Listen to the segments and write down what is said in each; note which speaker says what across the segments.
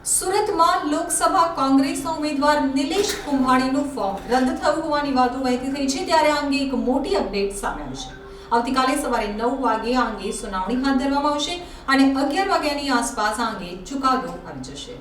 Speaker 1: સુરતમાં લોકસભા કોંગ્રેસના ઉમેદવાર નિલેશ કુંભાણીનું ફોર્મ રદ થયું હોવાની વાતો વહેતી થઈ છે, ત્યારે આ અંગે એક મોટી અપડેટ સામે આવી છે। આવતીકાલે સવારે 9 વાગે આ અંગે સુનાવણી હાથ ધરવામાં આવશે અને 11 વાગ્યાની આસપાસ આ અંગે ચુકાદો આવી જશે।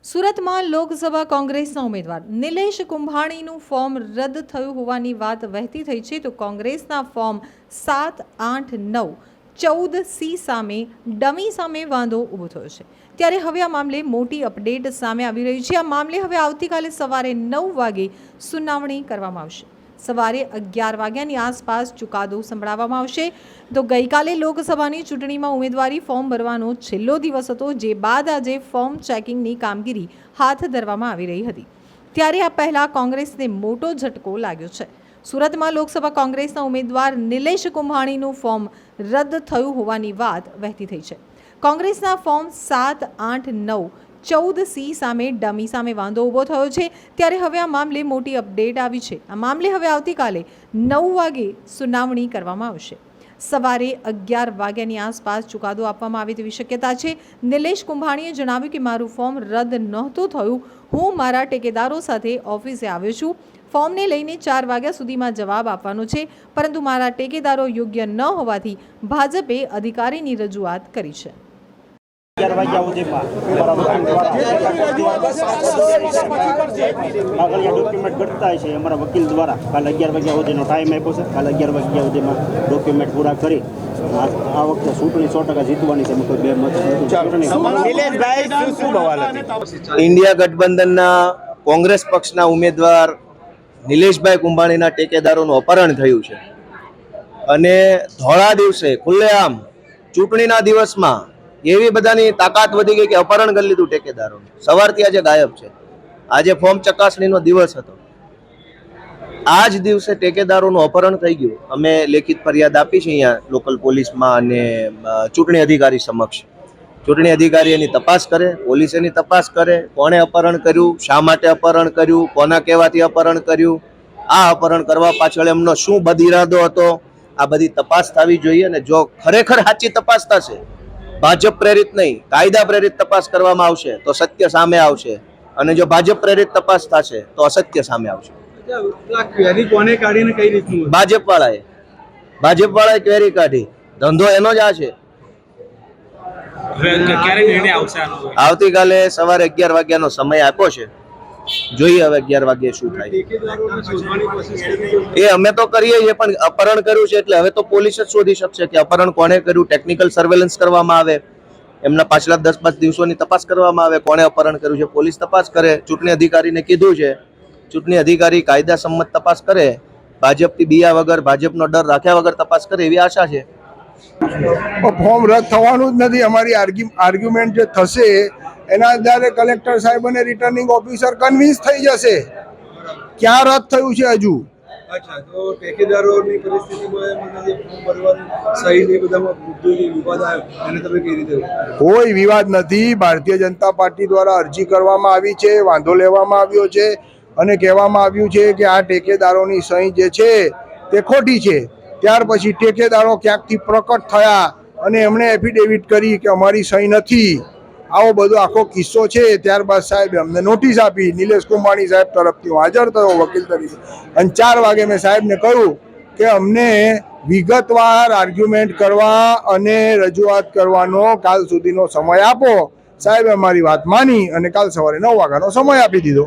Speaker 1: સુરતમાં લોકસભા કોંગ્રેસના ઉમેદવાર નિલેશ કુંભાણીનું ફોર્મ રદ થયું હોવાની વાત વહેતી થઈ છે, તો કોંગ્રેસના ફોર્મ 7, 8, 9, 14C સામે ડમી સામે વાંધો ઊભો થયો છે। ત્યારે હવે આ મામલે મોટી અપડેટ સામે આવી રહી છે। આ મામલે હવે આવતીકાલે સવારે 9 વાગે સુનાવણી કરવામાં આવશે। સવારે 11 વાગ્યાની આસપાસ ચુકાદો સંભળાવવામાં આવશે। તો ગઈકાલે લોકસભાની ચૂંટણીમાં ઉમેદવારી ફોર્મ ભરવાનો છેલ્લો દિવસ હતો, જે બાદ આજે ફોર્મ ચેકિંગની કામગીરી હાથ ધરવામાં આવી રહી હતી। ત્યારે આ પહેલા કોંગ્રેસને મોટો ઝટકો લાગ્યો છે। સુરતમાં લોકસભા કોંગ્રેસના ઉમેદવાર નિલેશ કુંભાણીનું ફોર્મ રદ થયું હોવાની વાત વહેતી થઈ છે। કોંગ્રેસના ફોર્મ 7, 8, 9, 14C સામે ડમી સામે વાંધો ઊભો થયો છે। ત્યારે હવે આ મામલે મોટી અપડેટ આવી છે। આ મામલે હવે આવતીકાલે 9 વાગે સુનાવણી કરવામાં આવશે। સવારે 11 વાગ્યાની આસપાસ ચુકાદો આપવામાં આવે તેવી શક્યતા છે। નિલેશ કુંભાણીએ જણાવ્યું કે મારું ફોર્મ રદ નહોતું થયું, હું મારા ટેકેદારો સાથે ઓફિસે આવ્યો છું। ફોર્મને લઈને 4 વાગ્યા સુધીમાં જવાબ આપવાનો છે, પરંતુ મારા ટેકેદારો યોગ્ય ન હોવાથી ભાજપે અધિકારીની રજૂઆત કરી છે।
Speaker 2: 11 વાગ્યા સુધીમાં આગળના ડોક્યુમેન્ટ કરતા છે અમારા વકીલ દ્વારા કાલે 11 વાગ્યા સુધીનો ટાઈમ આપ્યો છે। કાલે 11 વાગ્યા સુધીમાં ડોક્યુમેન્ટ પૂરા કરી આ વખતે ચૂંટણી 100% જીતવાની છે। કોઈ બે મત
Speaker 3: ઇન્ડિયા ગઠબંધનના કોંગ્રેસ પક્ષના ઉમેદવાર નિલેશભાઈ કુંભાણીના ટેકેદારોનું અપહરણ થયું છે અને ધોળા દિવસે ખુલ્લેઆમ ચૂંટણીના દિવસમાં એવી બધાની તાકાત વધી ગઈ કે અપહરણ કરી લીધું ટેકેદારોનું। સવારથી આજે ગાયબ છે। આજે ફોર્મ ચકાસણીનો દિવસ હતો, આ જ દિવસે ટેકેદારોનું અપહરણ થઈ ગયું। અમે લેખિત ફરિયાદ આપી છે અહીંયા લોકલ પોલીસમાં અને ચૂંટણી અધિકારી સમક્ષ। ચૂંટણી અધિકારી એની તપાસ કરે, પોલીસ એની તપાસ કરે, કોણે અપહરણ કર્યું, શા માટે અપહરણ કર્યું, કોના કહેવાથી અપહરણ કર્યું, આ અપહરણ કરવા પાછળ એમનો શું બદઇરાદો હતો, આ બધી તપાસ થવી જોઈએ। અને જો ખરેખર સાચી તપાસ થશે, ભાજપ પ્રેરિત નહીં કાયદા પ્રેરિત તપાસ કરવામાં આવશે તો સત્ય સામે આવશે, અને જો ભાજપ પ્રેરિત તપાસ થશે તો અસત્ય સામે આવશે। ભાજપ વાળાએ ક્વેરી કાઢી, ધંધો એનો જ આ છે। આવતીકાલે સવારે 11 વાગ્યાનો સમય આપ્યો છે, જોઈએ હવે 11 વાગ્યે શું થાય। એ અમે તો કરીએ છીએ, પણ અપહરણ કર્યું છે એટલે હવે તો પોલીસ જ શોધી શકશે કે અપહરણ કોણે કર્યું। ટેકનિકલ સર્વેલન્સ કરવામાં આવે, એમના પાછલા 10-5 દિવસોની તપાસ કરવામાં આવે, કોણે અપહરણ કર્યું છે પોલીસ તપાસ કરે। ચૂંટણી અધિકારીને કીધું છે, ચૂંટણી અધિકારી કાયદા સંમત તપાસ કરે, ભાજપથી બીયા વગર, ભાજપનો ડર રાખ્યા વગર તપાસ કરે એવી આશા છે।
Speaker 4: ફોર્મ રદ થવાનું જ નથી। અમારી આર્ગ્યુમેન્ટ જે થશે એના આધારે કલેક્ટર સાહેબ અને રિટર્નિંગ ઓફિસર કન્વિન્સ થઈ જશે ક્યાં રદ થયું છે હજુ।
Speaker 5: અચ્છા, તો ટેકેદારોની પરિસ્થિતિમાં જે ફોર્મ ભરવાનું સહી નહીં બધામાં મુદ્દો જે વિવાદ આવ્યો એને તમે કેવી રીતે?
Speaker 4: કોઈ વિવાદ નથી। ભારતીય જનતા પાર્ટી દ્વારા અરજી કરવામાં આવી છે, વાંધો લેવામાં આવ્યો છે અને કહેવામાં આવ્યું છે કે આ ટેકેદારોની સહી જે છે તે ખોટી છે। ત્યાર પછી ટેકેદારો ક્યાંકથી પ્રકટ થયા અને એમણે એફિડેવિટ કરી કે અમારી સહી નથી। આવો બધો આખો કિસ્સો છે। ત્યારબાદ સાહેબે અમને નોટિસ આપી, નિલેશ કુંભાણી સાહેબ તરફથી હું હાજર થયો વકીલ તરીકે, અને 4 વાગે મેં સાહેબને કહ્યું કે અમને વિગતવાર આર્ગ્યુમેન્ટ કરવા અને રજૂઆત કરવાનો કાલ સુધીનો સમય આપો। સાહેબે અમારી વાત માની અને કાલ સવારે 9 વાગ્યાનો સમય આપી દીધો।